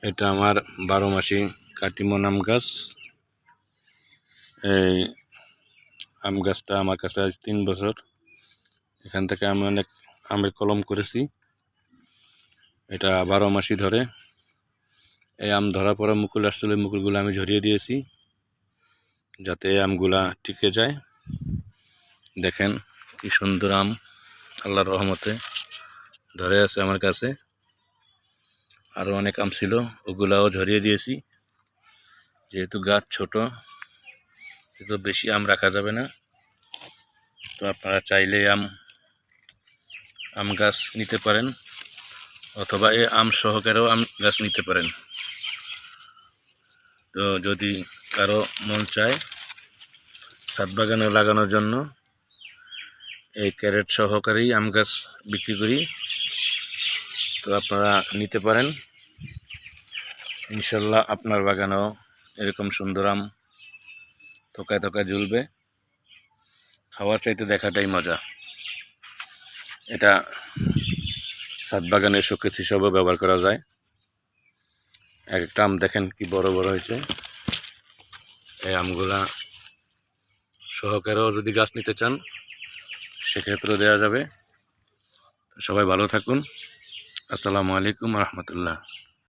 এটা আমার 12 মাসি কাটিমন আম গাছ। এই আম গাছটা আমার কাছে আজ 3 বছর। এখান থেকে আমি অনেক আমের কলম করেছি। এটা 12 মাসই ধরে। এই আম ধরার পরে মুকুল আসলে মুকুলগুলো আমি ঝরিয়ে দিয়েছি যাতে আমগুলা টিকে যায়। দেখেন কি সুন্দর আম, আল্লাহর রহমতে ধরে আছে আমার কাছে। আরও অনেক আম ছিল, ওগুলাও ঝরিয়ে দিয়েছি। যেহেতু গাছ ছোট, তো বেশি আম রাখা যাবে না, তো আপনারা চাইলে আম গাছ নিতে পারেন, অথবা এই আম সহকারেও আম গাছ নিতে পারেন। তো যদি কারো মন চায় ছাদ বাগানে লাগানোর জন্য, এই ক্যারেট সহকারেই আম গাছ বিক্রি করি, তো আপনারা নিতে পারেন। ইনশাল্লাহ আপনার বাগানেও এরকম সুন্দর আম থোকায় থোকায় ঝুলবে। খাওয়ার চাইতে দেখাটাই মজা। এটা ছাদ বাগানের শোকেস হিসাবেও ব্যবহার করা যায়। এক একটা আম দেখেন কি বড় বড় হয়েছে। এই আমগুলা সহকারেও যদি গাছ নিতে চান সেক্ষেত্রেও দেওয়া যাবে। সবাই ভালো থাকুন। আসসালামু আলাইকুম রহমতুল্লাহ।